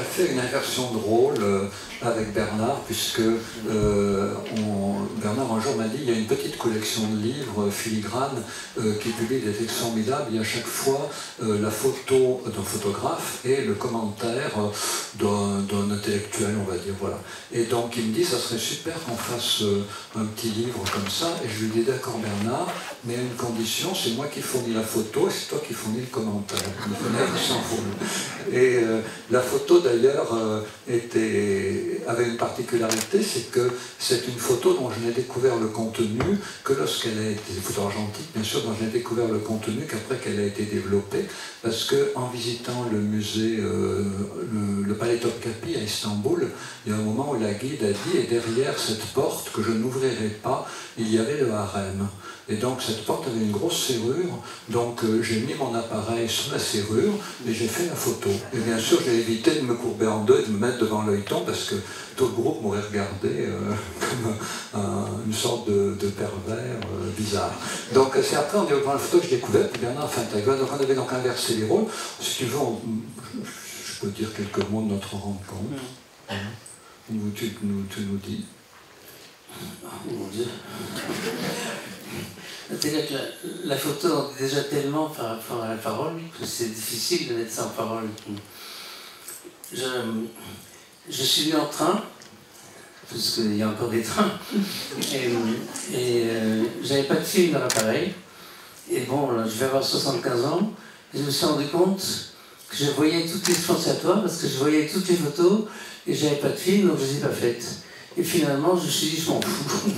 fait une inversion de rôle avec Bernard, puisque Bernard un jour m'a dit il y a une petite collection de livres filigranes qui publie des textes formidables. Il y a à chaque fois la photo d'un photographe et le commentaire d'un intellectuel, on va dire. Voilà. Et donc il me dit ça serait super qu'on fasse un petit livre comme ça. Et je lui dis d'accord Bernard, mais à une condition, c'est moi qui fournis la photo et c'est toi qui fournis le commentaire. Et la photo d'ailleurs avait une particularité, c'est que c'est une photo dont je n'ai découvert le contenu que lorsqu'elle a été, des photos argentiques bien sûr, dont je n'ai découvert le contenu qu'après qu'elle a été développée, parce qu'en visitant le musée, le Palais Topkapi à Istanbul, il y a un moment où la guide a dit, et derrière cette porte que je n'ouvrirai pas, il y avait le harem. Et donc cette porte avait une grosse serrure, donc j'ai mis mon appareil sur la serrure et j'ai fait la photo. Et bien sûr j'ai évité de me courber en deux et de me mettre devant l'œilleton parce que tout le groupe m'aurait regardé comme une sorte de pervers bizarre. Donc c'est après en développant la photo que j'ai découvert, puis Bernard Fantagua, donc on avait donc inversé les rôles. Si tu veux, je peux dire quelques mots de notre rencontre. Tu nous dis. Oh mon Dieu. C'est-à-dire que la photo en dit déjà tellement par rapport à la parole que c'est difficile de mettre ça en parole. Je suis venu en train, parce qu'il y a encore des trains, et j'avais pas de film dans l'appareil. Et bon, là, je vais avoir 75 ans, et je me suis rendu compte que je voyais toutes les, je pensais à toi, parce que je voyais toutes les photos, et j'avais pas de film, donc je les ai pas faites. Et finalement, je me suis dit, je m'en fous.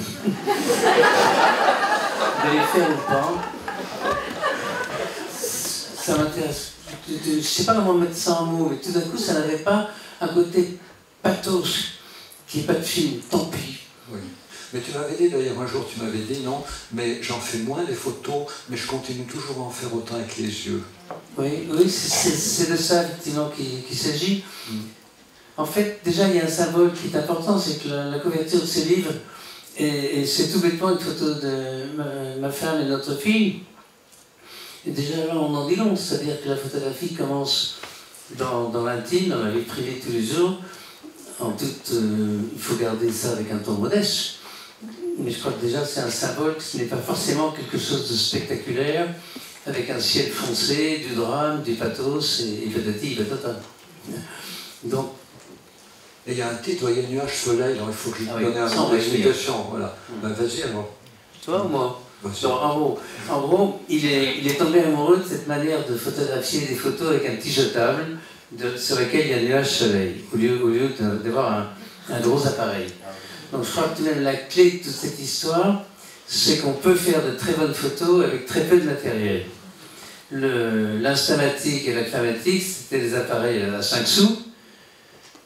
De les faire ou pas. Ça m'intéresse. Je ne sais pas comment mettre ça en mots, mais tout d'un coup, ça n'avait pas un côté pathos, qui n'est pas de film, tant pis. Oui. Mais tu m'avais dit d'ailleurs un jour, tu m'avais dit non, mais j'en fais moins des photos, mais je continue toujours à en faire autant avec les yeux. Oui, oui, c'est de ça effectivement qu'il s'agit. En fait, déjà, il y a un symbole qui est important, c'est que la couverture de ce livre, et c'est tout bêtement une photo de ma femme et de notre fille. Et déjà là, on en dit long, c'est-à-dire que la photographie commence dans l'intime, dans la vie privée tous les jours. En toute, il faut garder ça avec un ton modeste. Mais je crois que déjà, c'est un symbole, que ce n'est pas forcément quelque chose de spectaculaire, avec un ciel foncé, du drame, du pathos, et patati, patata. Donc, et il y a un titre, il y a nuage-soleil, alors il faut que je te donne un explication. Voilà. Ben, vas-y alors. Toi ou moi? En gros, il est tombé amoureux de cette manière de photographier des photos avec un petit jetable sur lequel il y a un nuage-soleil, au lieu d'avoir un gros appareil. Donc je crois que même la clé de toute cette histoire, c'est qu'on peut faire de très bonnes photos avec très peu de matériel. L'instamatique et l'acramatique, c'était des appareils à 5 sous.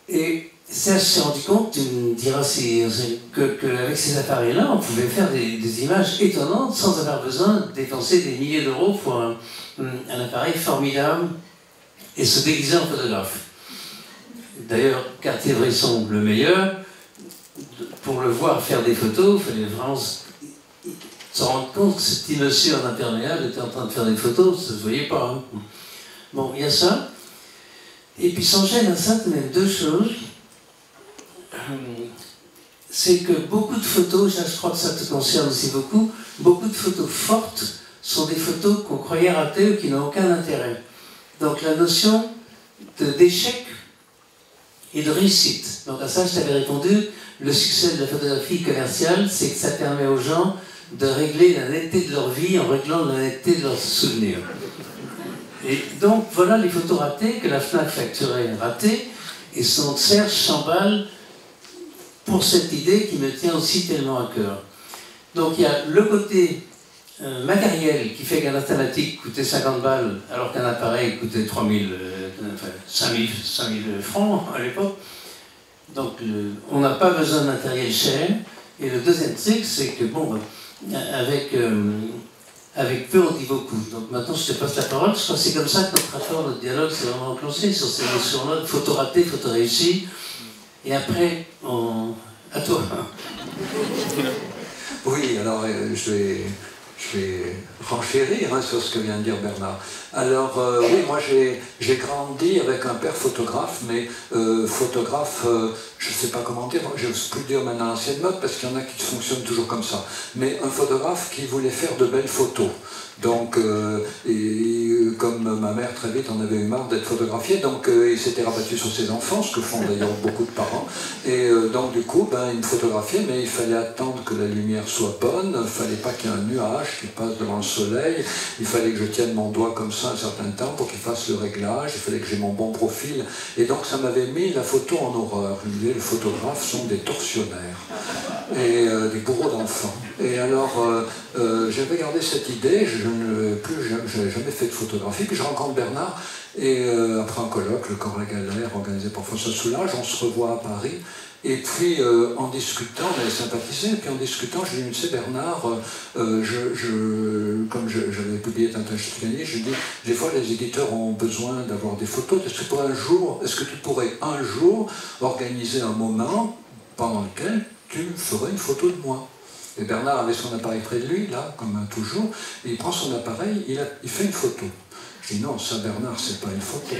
Et ça, je me suis rendu compte, tu me diras qu'avec ces appareils-là, on pouvait faire des images étonnantes sans avoir besoin de dépenser des milliers d'euros pour un appareil formidable et se déguiser en photographe. D'ailleurs, Cartier-Bresson, le meilleur, pour le voir faire des photos, il fallait vraiment se rendre compte que ce petit monsieur en imperméable était en train de faire des photos, ça ne se voyait pas. Hein. Bon, il y a ça. Et puis s'enchaînent à ça quand même deux choses. C'est que beaucoup de photos, je crois que ça te concerne aussi beaucoup de photos fortes sont des photos qu'on croyait ratées ou qui n'ont aucun intérêt. Donc la notion d'échec et de réussite. Donc à ça, je t'avais répondu, le succès de la photographie commerciale, c'est que ça permet aux gens de régler la netteté de leur vie en réglant la netteté de leurs souvenirs. Et donc voilà les photos ratées que la FNAC facturait ratées, et son Serge s'emballe pour cette idée qui me tient aussi tellement à cœur. Donc il y a le côté matériel qui fait qu'un instamatique coûtait 50 balles alors qu'un appareil coûtait 5000 francs à l'époque. Donc on n'a pas besoin de matériel cher. Et le deuxième truc, c'est que bon, avec peu on dit beaucoup. Donc maintenant je te passe la parole, je crois que c'est comme ça que notre rapport, notre dialogue s'est vraiment enclenché sur ces notions-là, photo ratée, photo réussie. Et après, à toi. Oui, alors je je vais renchérir hein, sur ce que vient de dire Bernard. Alors, oui, moi j'ai grandi avec un père photographe, mais photographe, je ne sais pas comment dire, je n'ose plus dire maintenant l'ancienne mode, parce qu'il y en a qui fonctionnent toujours comme ça, mais un photographe qui voulait faire de belles photos. Donc, comme ma mère très vite en avait eu marre d'être photographiée, donc il s'était rabattu sur ses enfants, ce que font d'ailleurs beaucoup de parents. Et donc du coup, il me photographiait, mais il fallait attendre que la lumière soit bonne, il ne fallait pas qu'il y ait un nuage qui passe devant le soleil, il fallait que je tienne mon doigt comme ça un certain temps pour qu'il fasse le réglage, il fallait que j'ai mon bon profil. Et donc ça m'avait mis la photo en horreur. Je me disais, les photographes sont des tortionnaires et des bourreaux d'enfants. Et alors, j'avais gardé cette idée, je n'avais jamais fait de photographie, puis je rencontre Bernard, et après un colloque, le Corps à la Galère, organisé par François Soulage, on se revoit à Paris, et puis en discutant, on avait sympathisé, et puis en discutant, je lui ai dit, tu sais Bernard, comme j'avais publié Tintin Chicanier, je lui ai dit, des fois les éditeurs ont besoin d'avoir des photos, est-ce que tu pourrais un jour organiser un moment pendant lequel tu me ferais une photo de moi? Et Bernard avait son appareil près de lui, là, comme toujours, et il prend son appareil, il fait une photo. Je dis non, ça Bernard, c'est pas une photo.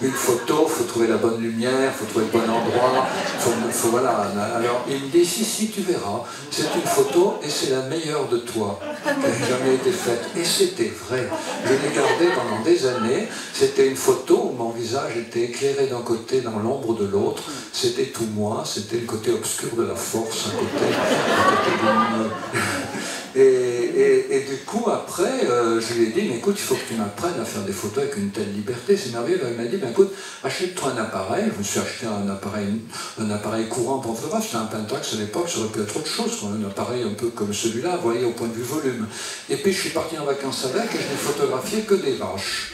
Une photo, il faut trouver la bonne lumière, il faut trouver le bon endroit, voilà. Alors il me dit, si, tu verras, c'est une photo et c'est la meilleure de toi qui n'a jamais été faite. Et c'était vrai. Je l'ai gardée pendant des années. C'était une photo où mon visage était éclairé d'un côté, dans l'ombre de l'autre. C'était tout moi, c'était le côté obscur de la force, un côté lumineux. Et du coup, après, je lui ai dit, mais écoute, il faut que tu m'apprennes à faire des photos avec une telle liberté, c'est merveilleux. Il m'a dit, écoute, achète-toi un appareil. Je me suis acheté un appareil courant pour photographe, c'était un Pentax à l'époque, ça aurait pu être autre chose, un appareil un peu comme celui-là, vous voyez, au point de vue volume. Et puis je suis parti en vacances avec et je n'ai photographié que des vaches.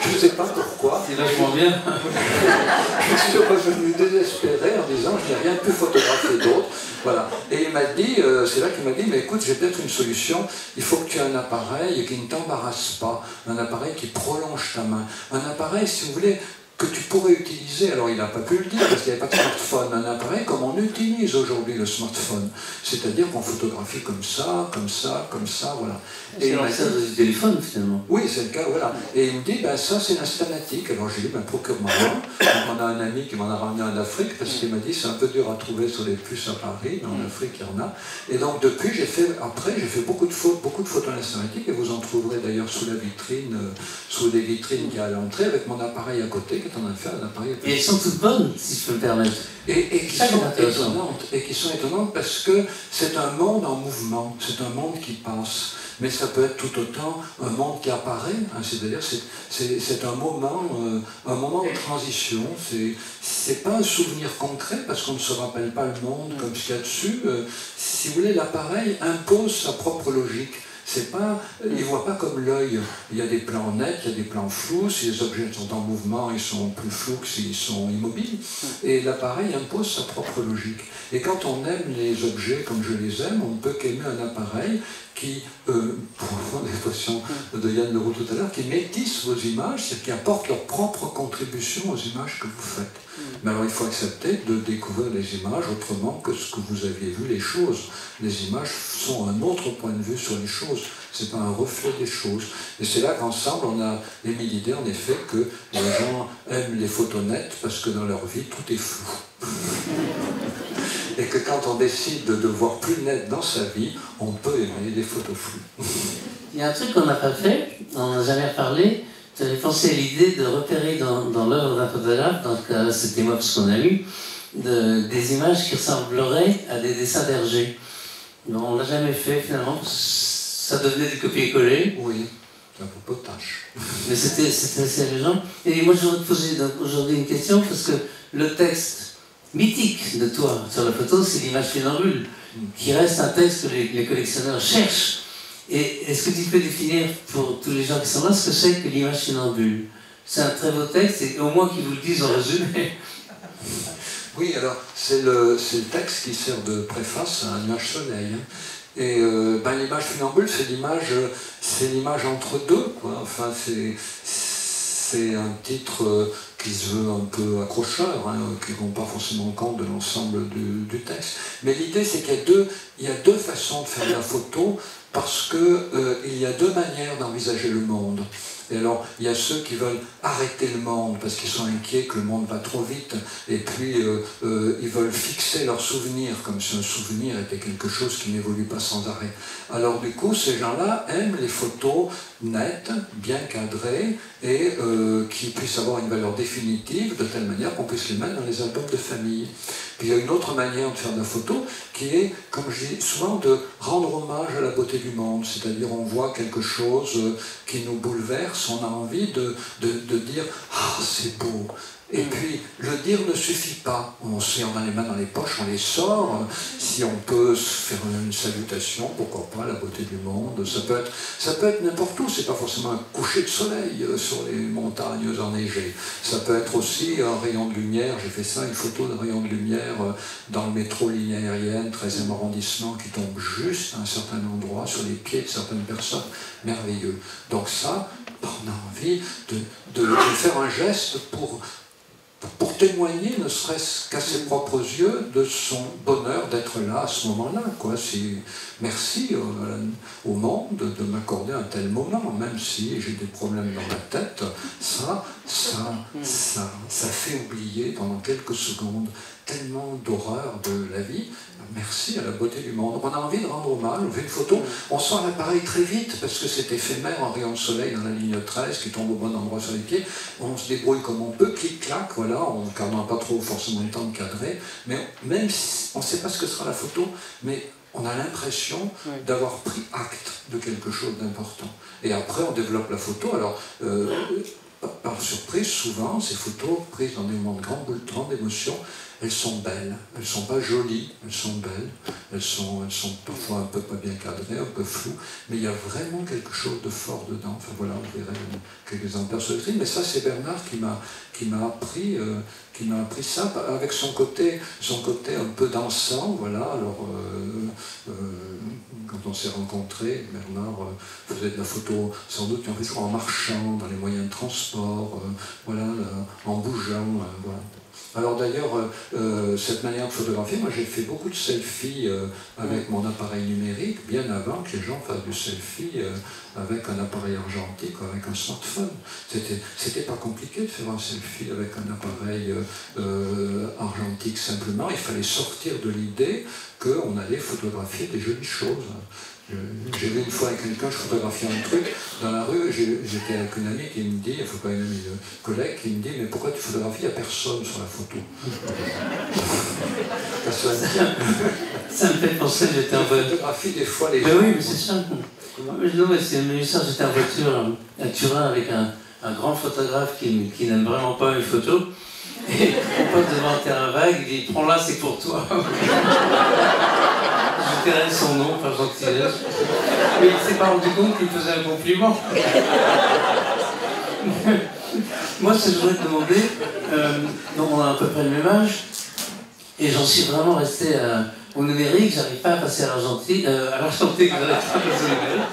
Je ne sais pas pourquoi. C'est vachement bien. Je suis revenu désespéré en disant, je n'ai rien pu photographier d'autre. Voilà. Et il m'a dit, c'est là qu'il m'a dit, mais écoute, j'ai peut-être une solution, il faut que tu aies un appareil qui ne t'embarrasse pas, un appareil qui prolonge ta main, un appareil, si vous voulez, que tu pourrais utiliser, alors il n'a pas pu le dire parce qu'il n'y avait pas de smartphone, un appareil comme on utilise aujourd'hui le smartphone, c'est-à-dire qu'on photographie comme ça, voilà. Et il ça du téléphone finalement. Oui, c'est le cas, voilà. Et il me dit, ça c'est l'instamatique. Alors j'ai dit, procure-moi un. On a un ami qui m'en a ramené en Afrique parce qu'il m'a dit, c'est un peu dur à trouver sur les puces à Paris, mais en Afrique il y en a. Et donc depuis, j'ai fait beaucoup de photos en instamatique, et vous en trouverez d'ailleurs sous la vitrine, sous les vitrines qui y a à l'entrée, avec mon appareil à côté, qui est en affaire un appareil. Et elles sont toutes bonnes, si je peux me permettre. Et qui sont étonnantes parce que c'est un monde en mouvement, c'est un monde qui passe. Mais ça peut être tout autant un monde qui apparaît, hein, c'est-à-dire c'est un moment de transition, c'est pas un souvenir concret parce qu'on ne se rappelle pas le monde comme ce qu'il y a dessus. Si vous voulez, l'appareil impose sa propre logique. C'est pas, il ne voit pas comme l'œil. Il y a des plans nets, il y a des plans flous. Si les objets sont en mouvement, ils sont plus flous que s'ils sont immobiles. Et l'appareil impose sa propre logique. Et quand on aime les objets comme je les aime, on ne peut qu'aimer un appareil qui, pour reprendre l'expression de Yann Leroux tout à l'heure, qui métisse vos images, c'est-à-dire qui apporte leur propre contribution aux images que vous faites. Mais alors il faut accepter de découvrir les images autrement que ce que vous aviez vu les choses. Les images sont un autre point de vue sur les choses, c'est pas un reflet des choses. Et c'est là qu'ensemble on a émis l'idée en effet que les gens aiment les photos nettes parce que dans leur vie tout est flou. Et que quand on décide de voir plus net dans sa vie, on peut aimer les photos floues. Il y a un truc qu'on n'a pas fait, on n'a jamais parlé. J'avais pensé à l'idée de repérer dans l'œuvre d'un photographe, donc c'était moi parce qu'on a lu, des images qui ressembleraient à des dessins d'Hergé. On ne l'a jamais fait finalement, ça devenait du copier-coller. Oui, c'est un peu potache. Mais c'était assez allégeant. Et moi je voudrais te poser aujourd'hui une question, parce que le texte mythique de toi sur la photo, c'est l'image funambule, qui reste un texte que les collectionneurs cherchent. Et est-ce que tu peux définir pour tous les gens qui sont là ce que c'est que l'image funambule? C'est un très beau texte, et au moins qu'ils vous le disent en résumé. Oui, alors c'est le texte qui sert de préface à l'image soleil. Et l'image funambule, c'est l'image entre deux, quoi. Enfin, c'est un titre qui se veut un peu accrocheur, hein, qui ne rend pas forcément compte de l'ensemble du texte. Mais l'idée, c'est qu'il y a deux façons de faire la photo, parce qu'il y a deux manières d'envisager le monde. Et alors, il y a ceux qui veulent arrêter le monde parce qu'ils sont inquiets que le monde va trop vite, et puis ils veulent fixer leurs souvenirs, comme si un souvenir était quelque chose qui n'évolue pas sans arrêt. Alors du coup, ces gens-là aiment les photos nettes, bien cadrées, et qui puissent avoir une valeur définitive, de telle manière qu'on puisse les mettre dans les albums de famille. Puis il y a une autre manière de faire de la photo, qui est, comme je dis souvent, de rendre hommage à la beauté du monde. C'est-à-dire, on voit quelque chose qui nous bouleverse, on a envie de dire « Ah, c'est beau ». Et puis, le dire ne suffit pas. On a les mains dans les poches, on les sort. Si on peut se faire une salutation, pourquoi pas, la beauté du monde. Ça peut être n'importe où. C'est pas forcément un coucher de soleil sur les montagnes enneigées. Ça peut être aussi un rayon de lumière. J'ai fait ça, une photo d'un rayon de lumière dans le métro ligne aérienne, 13e arrondissement, qui tombe juste à un certain endroit, sur les pieds de certaines personnes. Merveilleux. Donc ça, on a envie de faire un geste pour témoigner, ne serait-ce qu'à ses propres yeux, de son bonheur d'être là à ce moment-là. Merci au monde de m'accorder un tel moment, même si j'ai des problèmes dans ma tête. Ça fait oublier pendant quelques secondes tellement d'horreur de la vie. Merci à la beauté du monde. On a envie de rendre hommage, on fait une photo, on sort l'appareil très vite parce que c'est éphémère, un rayon de soleil dans la ligne 13 qui tombe au bon endroit sur les pieds. On se débrouille comme on peut, clic-clac, voilà, car on n'a pas trop forcément le temps de cadrer. Mais même si on ne sait pas ce que sera la photo, mais on a l'impression d'avoir pris acte de quelque chose d'important. Et après, on développe la photo. Alors, par surprise, souvent, ces photos prises dans des moments de grande émotion, elles sont belles, elles ne sont pas jolies, elles sont belles, elles sont parfois un peu pas bien cadrées, un peu floues, mais il y a vraiment quelque chose de fort dedans. Enfin voilà, on verrait quelques exemplaires sur le tri, mais ça c'est Bernard qui m'a appris ça, avec son côté un peu dansant, voilà. Alors quand on s'est rencontrés, Bernard faisait de la photo, sans doute en marchant, dans les moyens de transport, voilà, en bougeant, voilà. Alors d'ailleurs, cette manière de photographier, moi j'ai fait beaucoup de selfies avec mon appareil numérique, bien avant que les gens fassent du selfie avec un appareil argentique ou avec un smartphone. C'était pas compliqué de faire un selfie avec un appareil argentique simplement. Il fallait sortir de l'idée qu'on allait photographier des jolies choses. J'ai vu une fois avec quelqu'un, je photographiais un truc dans la rue, j'étais avec une amie qui me dit, il faut pas une amie, un collègue qui me dit, mais pourquoi tu photographies, il n'y a personne sur la photo. Ça me fait penser, j'étais en voiture. Photographie des fois les gens. Oui, mais c'est ça. Non, mais c'est ça, j'étais en voiture à Turin avec un grand photographe qui n'aime vraiment pas mes photos. Et on passe devant un terrain vague, il dit, prends-la, c'est pour toi. Je tairai son nom, par gentillesse. Mais il ne s'est pas rendu compte qu'il faisait un compliment. Moi, ce que je voudrais te demander, donc on a à peu près le même âge, et j'en suis vraiment resté au numérique, j'arrive pas à passer à l'argentique, j'arrive pas à passer au numérique.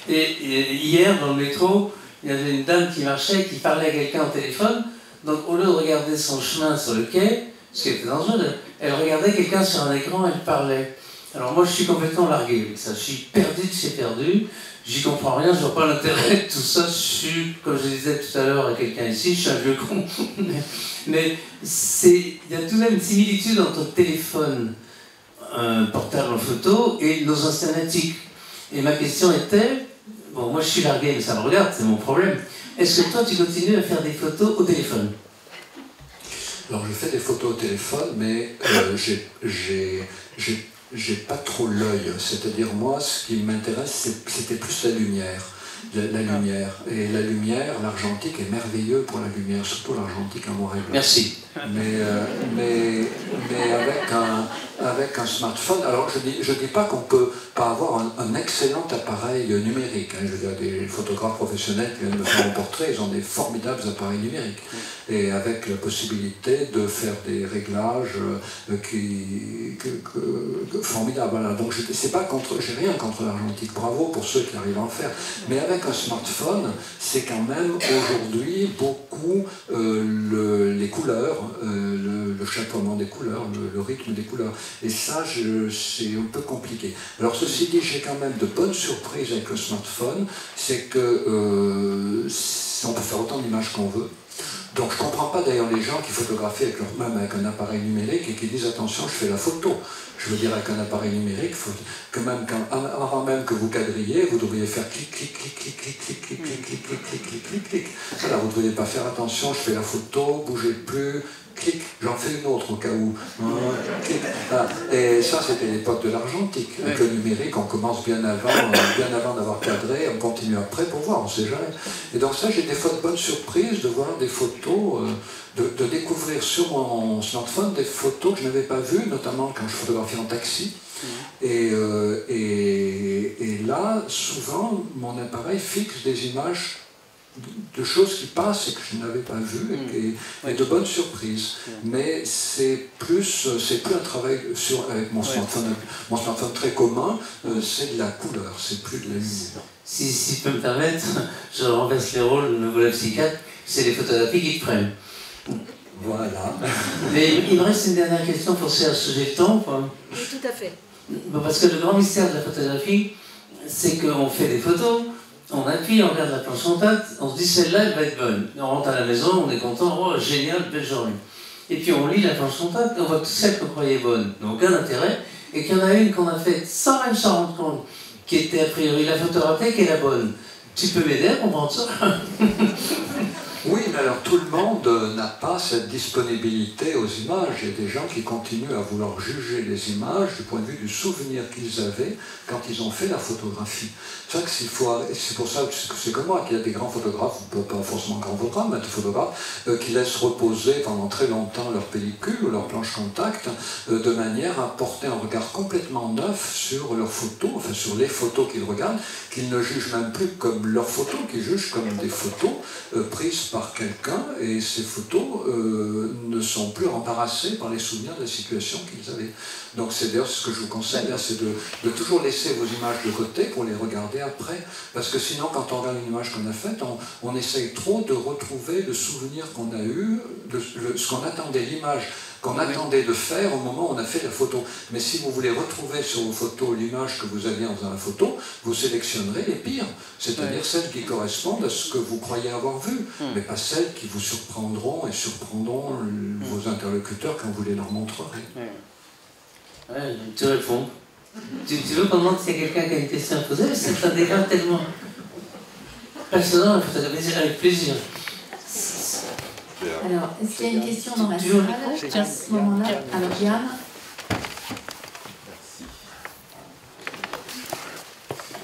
Et hier, dans le métro, il y avait une dame qui marchait, qui parlait à quelqu'un au téléphone, donc au lieu de regarder son chemin sur le quai, ce qui était dangereux, elle regardait quelqu'un sur un écran, elle parlait. Alors moi je suis complètement largué avec ça, je suis perdu de chez perdu, j'y comprends rien, je vois pas l'intérêt de tout ça, je suis, comme je disais tout à l'heure à quelqu'un ici, je suis un vieux con. Mais il y a tout de même une similitude entre le téléphone portable en photo et nos installatiques. Et ma question était, bon moi je suis largué mais ça me regarde, c'est mon problème, est-ce que toi tu continues à faire des photos au téléphone? Alors je fais des photos au téléphone, mais j'ai pas trop l'œil, c'est-à-dire moi ce qui m'intéresse c'était plus la lumière. La lumière. Et la lumière, l'argentique est merveilleux pour la lumière, surtout l'argentique en noir et blanc. Merci. Mais avec un smartphone, alors je dis pas qu'on peut pas avoir un excellent appareil numérique. Hein. Je veux dire, des photographes professionnels qui viennent me faire un portrait, ils ont des formidables appareils numériques. Et avec la possibilité de faire des réglages formidables. Voilà. Donc j'ai rien contre l'argentique, bravo pour ceux qui arrivent à en faire. Mais avec un smartphone, c'est quand même aujourd'hui beaucoup beaucoup les couleurs, le chatoiement des couleurs, le rythme des couleurs. Et ça, c'est un peu compliqué. Alors ceci dit, j'ai quand même de bonnes surprises avec le smartphone, c'est que on peut faire autant d'images qu'on veut. Donc je ne comprends pas d'ailleurs les gens qui photographient même avec un appareil numérique et qui disent attention, je fais la photo. Je veux dire, avec un appareil numérique, faut que même avant même que vous quadrilliez, vous devriez faire clic, clic, clic, clic, clic, clic, clic, clic, clic, clic, clic, clic, clic, clic. Voilà, vous ne devriez pas faire attention, je fais la photo, bougez plus, clic, j'en fais une autre au cas où. Clic. Voilà. Et ça, c'était l'époque de l'argentique. Avec le numérique, on commence bien avant d'avoir cadré, on continue après pour voir, on ne sait jamais. Et donc ça, j'ai des fois de bonnes surprises de voir des photos, de découvrir sur mon smartphone des photos que je n'avais pas vues, notamment quand je photographiais en taxi. Et là, souvent, mon appareil fixe des images de choses qui passent et que je n'avais pas vues et de bonnes surprises. Mais c'est plus un travail avec mon smartphone. Mon smartphone très commun, c'est de la couleur, c'est plus de la lumière. Si je peux me permettre, je renverse les rôles, ne voilà psychiatre, c'est les photographies qui te prennent. Voilà. Mais il me reste une dernière question pour ce sujet de temps. Oui, tout à fait. Bon, parce que le grand mystère de la photographie, c'est qu'on fait des photos, on appuie, on regarde la planche contact, on se dit celle-là, elle va être bonne. On rentre à la maison, on est content, oh génial, belle journée. Et puis on lit la planche contact, on voit toutes celles qu'on croyait bonnes, n'ont aucun intérêt, et qu'il y en a une qu'on a faite sans même s'en rendre compte, qui était a priori la photo ratée, qui est la bonne. Tu peux m'aider à comprendre ça? Oui, mais alors tout le monde n'a pas cette disponibilité aux images. Il y a des gens qui continuent à vouloir juger les images du point de vue du souvenir qu'ils avaient quand ils ont fait la photographie. C'est pour ça que c'est comme moi qu'il y a des grands photographes, pas forcément grands photographes, mais des photographes qui laissent reposer pendant très longtemps leur pellicule ou leur planche contact de manière à porter un regard complètement neuf sur leurs photos, enfin sur les photos qu'ils regardent, qu'ils ne jugent même plus comme leurs photos, qu'ils jugent comme des photos prises par quelqu'un, et ces photos ne sont plus embarrassées par les souvenirs de la situation qu'ils avaient. Donc c'est d'ailleurs ce que je vous conseille, c'est de toujours laisser vos images de côté pour les regarder après, parce que sinon quand on regarde une image qu'on a faite, on essaye trop de retrouver le souvenir qu'on a eu, ce qu'on attendait, l'image qu'on attendait de faire au moment où on a fait la photo. Mais si vous voulez retrouver sur vos photos l'image que vous aviez en faisant la photo, vous sélectionnerez les pires, c'est-à-dire celles qui correspondent à ce que vous croyez avoir vu, mais pas celles qui vous surprendront et surprendront vos interlocuteurs quand vous les leur montrerez. Ouais, tu réponds. Tu veux qu'on demande s'il y a quelqu'un qui a une question à poser? C'est un débat tellement passionnant, avec plaisir. Alors, est-ce qu'il y a une question dans la salle à ce moment-là? Alors, Diane.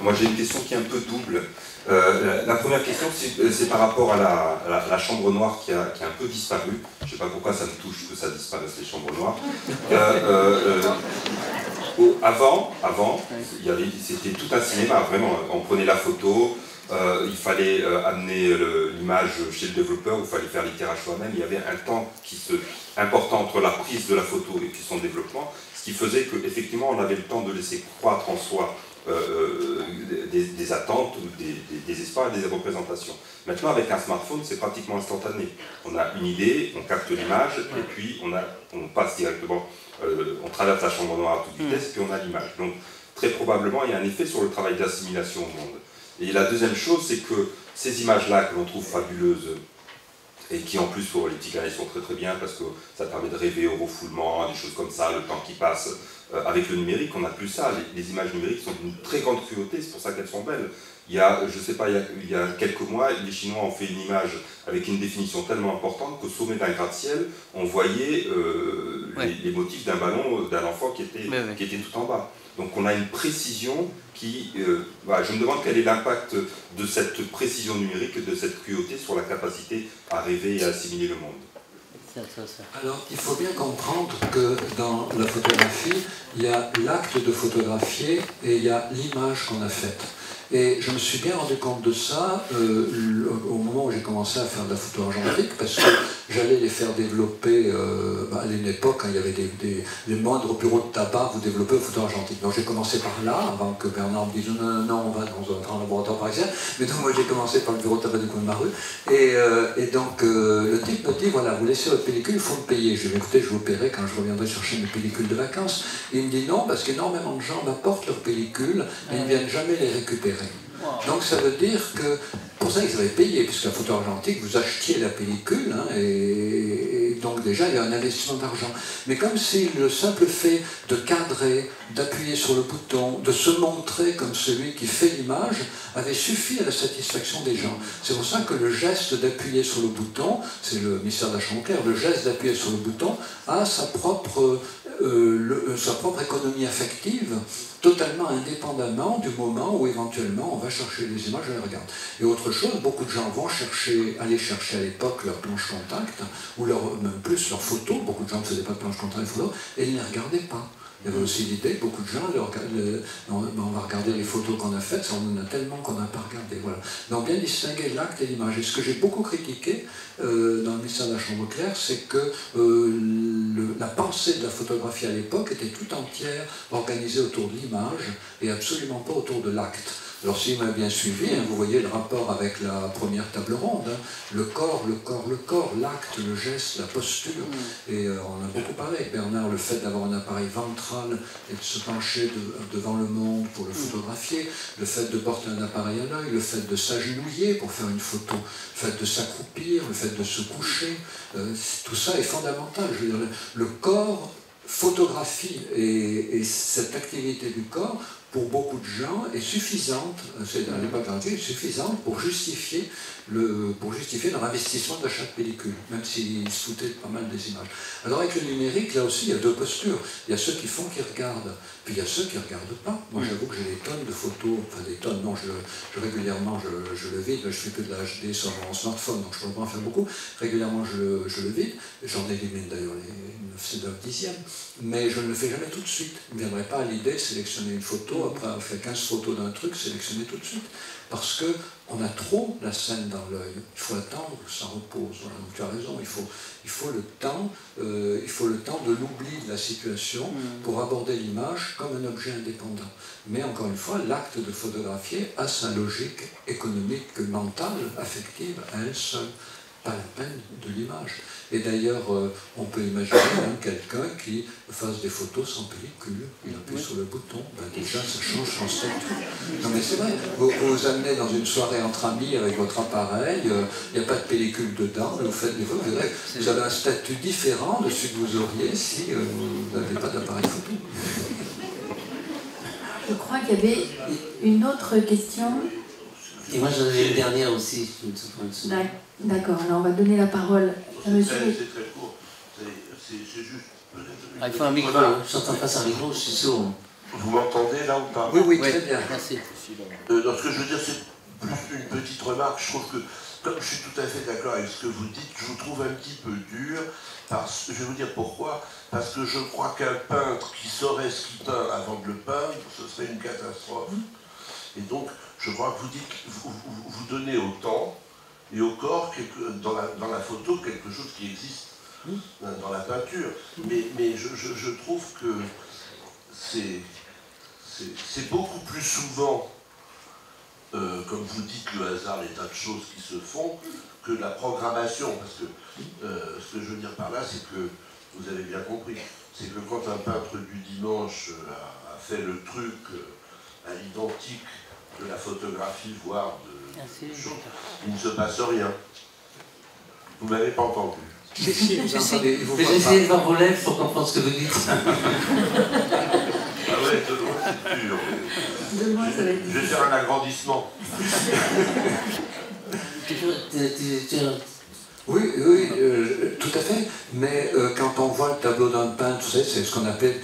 Moi, j'ai une question qui est un peu double. La première question, c'est par rapport à la chambre noire qui a un peu disparu. Je ne sais pas pourquoi ça me touche que ça disparaisse, les chambres noires. Avant, c'était tout un cinéma, vraiment. On prenait la photo, il fallait amener l'image chez le développeur, il fallait faire l'étirage soi-même. Il y avait un temps important entre la prise de la photo et puis son développement, ce qui faisait qu'effectivement, on avait le temps de laisser croître en soi des attentes, des espoirs et des représentations. Maintenant, avec un smartphone, c'est pratiquement instantané. On a une idée, on capte l'image, et puis on passe directement, on traverse la chambre noire à toute vitesse, et puis on a l'image. Donc, très probablement, il y a un effet sur le travail d'assimilation au monde. Et la deuxième chose, c'est que ces images-là que l'on trouve fabuleuses, et qui en plus pour les petits carrés sont très très bien parce que ça permet de rêver au refoulement, des choses comme ça, le temps qui passe. Avec le numérique, on n'a plus ça. Les images numériques sont d'une très grande cruauté, c'est pour ça qu'elles sont belles. Il y a, je sais pas, il y a quelques mois, les Chinois ont fait une image avec une définition tellement importante qu'au sommet d'un gratte-ciel, on voyait les motifs d'un ballon d'un enfant qui était tout en bas. Donc on a une précision qui... voilà, je me demande quel est l'impact de cette précision numérique, de cette cruauté sur la capacité à rêver et à assimiler le monde. Alors, il faut bien comprendre que dans la photographie, il y a l'acte de photographier et il y a l'image qu'on a faite. Et je me suis bien rendu compte de ça au moment où j'ai commencé à faire de la photo argentique, parce que j'allais les faire développer à une époque, quand il y avait les moindres bureaux de tabac, vous développez au photo argentique. Donc j'ai commencé par là, avant que Bernard me dise non, on va dans un grand laboratoire parisien. Mais donc moi j'ai commencé par le bureau de tabac du coin de ma rue. Et donc le type me dit, voilà, vous laissez votre pellicule, il faut me payer. Je vais écouter, je vous paierai quand je reviendrai chercher mes pellicules de vacances. Et il me dit non, parce qu'énormément de gens m'apportent leurs pellicules, mais ils ne viennent jamais les récupérer. Donc ça veut dire que, pour ça ils avaient payé, puisque la photo argentique, vous achetiez la pellicule, hein, et donc déjà il y a un investissement d'argent. Mais comme si le simple fait de cadrer, d'appuyer sur le bouton, de se montrer comme celui qui fait l'image, avait suffi à la satisfaction des gens. C'est pour ça que le geste d'appuyer sur le bouton, c'est le mystère de la chambre claire, le geste d'appuyer sur le bouton a sa propre économie affective, totalement indépendamment du moment où éventuellement on va chercher les images et les regarde. Et autre chose, beaucoup de gens vont aller chercher à l'époque leur planche contact, ou même plus leurs photos, beaucoup de gens ne faisaient pas de planche contact et photos, et ils ne les regardaient pas. Il y avait aussi l'idée que beaucoup de gens, on va regarder les photos qu'on a faites, ça on en a tellement qu'on n'a pas regardé. Voilà. Donc bien distinguer l'acte et l'image. Et ce que j'ai beaucoup critiqué dans le mystère de la chambre claire, c'est que la pensée de la photographie à l'époque était tout entière organisée autour de l'image et absolument pas autour de l'acte. Alors s'il m'a bien suivi, hein, vous voyez le rapport avec la première table ronde, hein, le corps, l'acte, le geste, la posture. Et on a beaucoup parlé avec Bernard, le fait d'avoir un appareil ventral et de se pencher devant le monde pour le photographier, le fait de porter un appareil à l'œil, le fait de s'agenouiller pour faire une photo, le fait de s'accroupir, le fait de se coucher, tout ça est fondamental. Je veux dire, le corps photographie et cette activité du corps, pour beaucoup de gens, est suffisante, c'est à l'époque antique, suffisante pour justifier leur investissement d'achat de pellicule, même s'ils se foutaient pas mal des images. Alors avec le numérique, là aussi, il y a deux postures. Il y a ceux qui font, qui regardent, puis il y a ceux qui ne regardent pas. Moi, j'avoue que j'ai des tonnes de photos, enfin des tonnes, non, régulièrement, je le vide, je fais que de la HD sur mon smartphone, donc je ne peux pas en faire beaucoup. Régulièrement, je le vide. J'en élimine d'ailleurs les 9/10, mais je ne le fais jamais tout de suite. Il ne me viendrait pas à l'idée de sélectionner une photo, après avoir fait 15 photos d'un truc, sélectionner tout de suite. Parce qu'on a trop la scène dans l'œil. Il faut attendre que ça repose. Voilà. Donc tu as raison, il faut le temps de l'oubli de la situation pour aborder l'image comme un objet indépendant. Mais encore une fois, l'acte de photographier a sa logique économique, mentale, affective, à elle seule. Pas la peine de l'image. Et d'ailleurs, on peut imaginer quelqu'un qui fasse des photos sans pellicule, il appuie sur le bouton, ben déjà ça change son statut. Non mais c'est vrai, vous vous amenez dans une soirée entre amis avec votre appareil, il n'y a pas de pellicule dedans, vous faites des photos, vous avez un statut différent de celui que vous auriez si vous n'avez pas d'appareil photo. Je crois qu'il y avait une autre question. Et moi j'en avais une dernière aussi. D'accord, alors on va donner la parole à monsieur. C'est très court, c'est juste... Il faut un micro, je t'entends pas un micro, je suis sourd. Vous m'entendez là ou pas? Oui, très bien. Merci. Donc ce que je veux dire, c'est plus une petite remarque. Je trouve que, comme je suis tout à fait d'accord avec ce que vous dites, je vous trouve un petit peu dur. Je vais vous dire pourquoi. Parce que je crois qu'un peintre qui saurait ce qu'il peint avant de le peindre, ce serait une catastrophe. Et donc, je crois que vous dites, vous donnez au temps et au corps, dans la photo, quelque chose qui existe dans la peinture. Mais je trouve que c'est beaucoup plus souvent, comme vous dites, le hasard, les tas de choses qui se font, que la programmation. Parce que ce que je veux dire par là, c'est que, vous avez bien compris, c'est que quand un peintre du dimanche a fait le truc à l'identique de la photographie, voire de choses, il ne se passe rien. Vous ne m'avez pas entendu. Mais j'ai essayé de voir vos lèvres pour comprendre ce que vous dites. Ah ouais, de loin, c'est dur. De loin, ça va être Je vais faire un agrandissement. Oui, tout à fait, mais quand on voit le tableau d'un peintre, c'est ce qu'on appelle,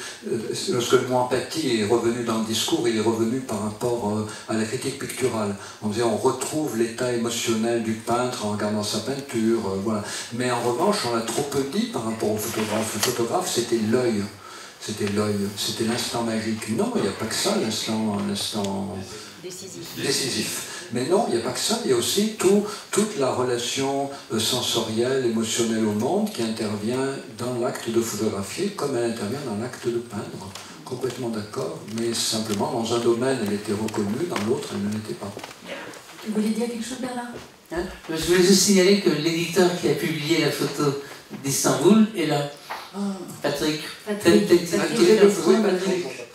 lorsque le mot empathie est revenu dans le discours, il est revenu par rapport à la critique picturale. On retrouve l'état émotionnel du peintre en regardant sa peinture, voilà. Mais en revanche, on l'a trop peu dit par rapport au photographe. Le photographe, c'était l'œil. c'était l'œil, c'était l'instant magique. Non, il n'y a pas que ça, l'instant décisif. Mais non, il n'y a pas que ça, il y a aussi toute la relation sensorielle, émotionnelle au monde qui intervient dans l'acte de photographier comme elle intervient dans l'acte de peindre. Complètement d'accord, mais simplement dans un domaine elle était reconnue, dans l'autre elle ne l'était pas. Tu voulais dire quelque chose, Bernard? Je voulais juste signaler que l'éditeur qui a publié la photo d'Istanbul est là. Patrick.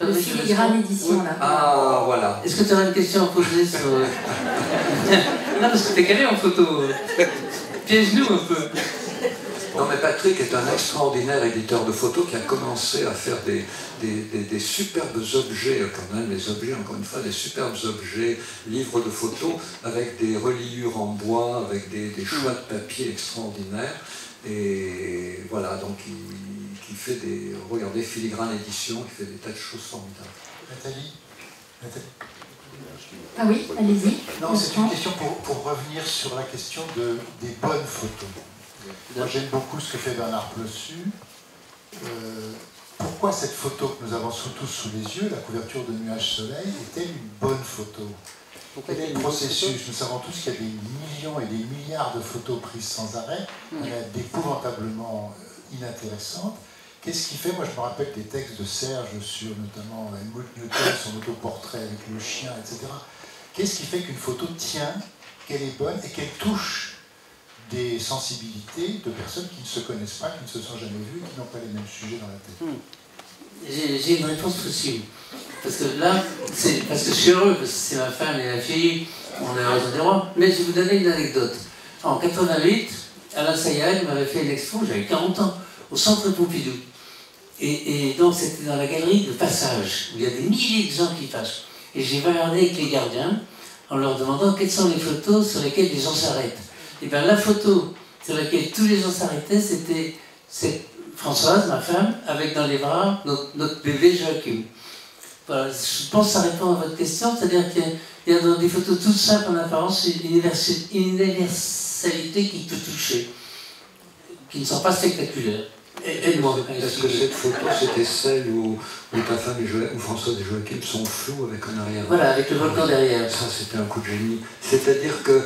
Le filigrane édition, là. Ah, voilà. Est-ce que tu aurais une question à poser sur... Non, parce que t'es calé en photo. Piège-nous un peu. Non, mais Patrick est un extraordinaire éditeur de photos qui a commencé à faire des superbes objets, quand même, les objets, encore une fois, des superbes objets, livres de photos, avec des reliures en bois, avec des choix de papier extraordinaires. Et voilà, donc il fait des... Regardez, Filigrane Édition, qui fait des tas de choses formidables. Nathalie. Ah oui, allez-y. Non, c'est une question pour revenir sur la question des bonnes photos. Moi, j'aime beaucoup ce que fait Bernard Plossu. Pourquoi cette photo que nous avons tous sous les yeux, la couverture de Nuages Soleil, est-elle une bonne photo? Quel est le processus? Nous savons tous qu'il y a des millions et des milliards de photos prises sans arrêt, d'épouvantablement inintéressantes. Qu'est-ce qui fait? Moi, je me rappelle des textes de Serge sur notamment Helmut Newton, son autoportrait avec le chien, etc. Qu'est-ce qui fait qu'une photo tient, qu'elle est bonne et qu'elle touche des sensibilités de personnes qui ne se connaissent pas, qui ne se sont jamais vues, qui n'ont pas les mêmes sujets dans la tête? J'ai une réponse possible. Parce que là, parce que je suis heureux, parce que c'est ma femme et ma fille, on est heureux des rois. Mais je vais vous donner une anecdote. En 88, Alain Sayag m'avait fait une expo, j'avais 40 ans, au Centre Pompidou. Et donc c'était dans la galerie de passage, où il y a des milliers de gens qui passent. Et j'ai regardé avec les gardiens, en leur demandant quelles sont les photos sur lesquelles les gens s'arrêtent. Et bien la photo sur laquelle tous les gens s'arrêtaient, c'était Françoise, ma femme, avec dans les bras notre bébé Joachim. Voilà, je pense que ça répond à votre question, c'est-à-dire qu'il y a dans des photos toutes simples en apparence une universalité qui peut toucher, qui ne sont pas spectaculaires. Aide-moi. Est-ce que cette photo, c'était celle où ta femme ou Françoise et Joachim sont flous avec un arrière? Voilà, avec le volcan derrière. Ça, c'était un coup de génie. C'est-à-dire que,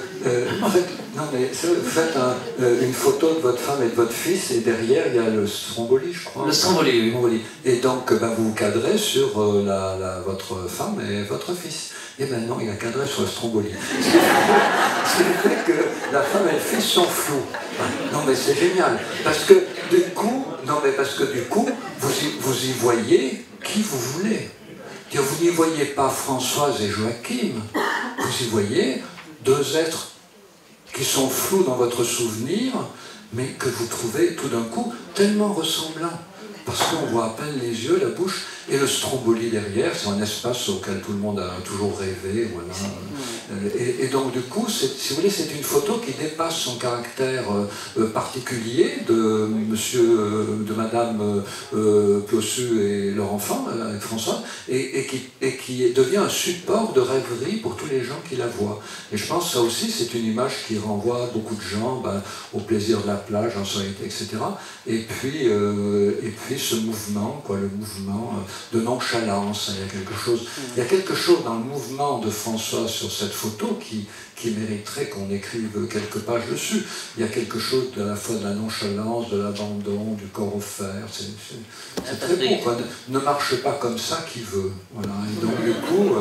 faites une photo de votre femme et de votre fils, et derrière, il y a le Stromboli, je crois. Le Stromboli, oui. Et donc, vous vous cadrez sur votre femme et votre fils. Et maintenant, il a cadré sur le Stromboli. Ce qui fait que la femme et le fils sont flous. Non, mais c'est génial. Parce que du coup, vous y voyez qui vous voulez. Vous n'y voyez pas Françoise et Joachim. Vous y voyez deux êtres qui sont flous dans votre souvenir, mais que vous trouvez tout d'un coup tellement ressemblants. Parce qu'on voit à peine les yeux, la bouche, et le Stromboli derrière, c'est un espace auquel tout le monde a toujours rêvé. Voilà. Et donc du coup, si vous voulez, c'est une photo qui dépasse son caractère particulier de madame Plossu et leur enfant, avec François, et qui devient un support de rêverie pour tous les gens qui la voient. Et je pense que ça aussi, c'est une image qui renvoie beaucoup de gens au plaisir de la plage, en soirité, etc. Et puis ce mouvement, le mouvement de nonchalance, il y a quelque chose dans le mouvement de François sur cette photo qui mériterait qu'on écrive quelques pages dessus. Il y a quelque chose à la fois de la nonchalance, de l'abandon, du corps offert. C'est très beau, quoi. Ne marche pas comme ça qui veut. Voilà. Et donc du coup,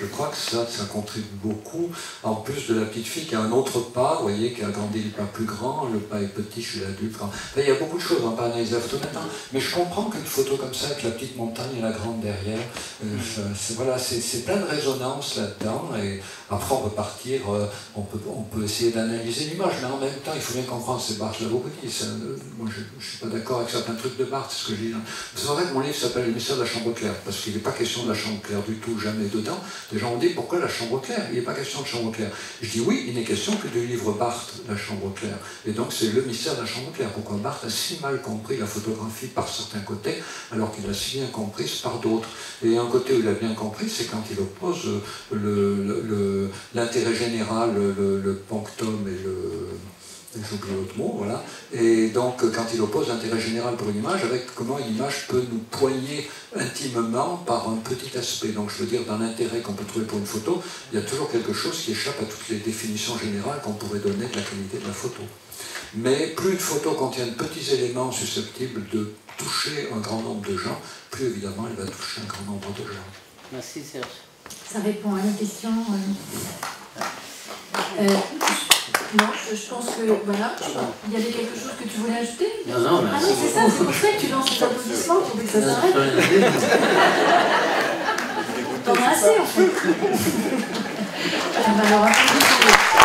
je crois que ça contribue beaucoup. En plus de la petite fille qui a un autre pas, vous voyez, qui a grandi le pas plus grand, le pas est petit chez l'adulte. Enfin, il y a beaucoup de choses, on va pas analyser la photo maintenant, mais je comprends qu'une photo comme ça, avec la petite montagne et la grande derrière, c'est plein de résonance là-dedans, et après on peut partir, on peut essayer d'analyser l'image, mais en même temps, il faut bien comprendre, c'est Barthes l'a beaucoup dit, moi je ne suis pas d'accord avec certains trucs de Barthes, c'est ce que j'ai dit. C'est vrai que mon livre s'appelle Le mystère de la chambre claire, parce qu'il n'est pas question de la chambre claire du tout, jamais dedans. Des gens ont dit, pourquoi la chambre claire? Il n'est pas question de chambre claire. Je dis oui, il n'est question que du livre Barthes, La chambre claire. Et donc c'est le mystère de la chambre claire. Pourquoi Barthes a si mal compris la photographie par certains côtés, alors qu'il a si bien comprise par d'autres. Et un côté où il a bien compris, c'est quand il oppose l'intérêt général, le ponctum j'ai oublié l'autre mot, voilà. Et donc, quand il oppose l'intérêt général pour une image, avec comment une image peut nous poigner intimement par un petit aspect. Donc, je veux dire, dans l'intérêt qu'on peut trouver pour une photo, il y a toujours quelque chose qui échappe à toutes les définitions générales qu'on pourrait donner de la qualité de la photo. Mais plus une photo contient de petits éléments susceptibles de toucher un grand nombre de gens, plus évidemment, elle va toucher un grand nombre de gens. Merci Serge. Ça répond à la question. Non, je pense que voilà. Il y avait quelque chose que tu voulais ajouter? Non, non, ah non, c'est ça, c'est pour ça que tu lances les applaudissements pour que ça s'arrête. T'en as assez en fait. Alors, applaudissements.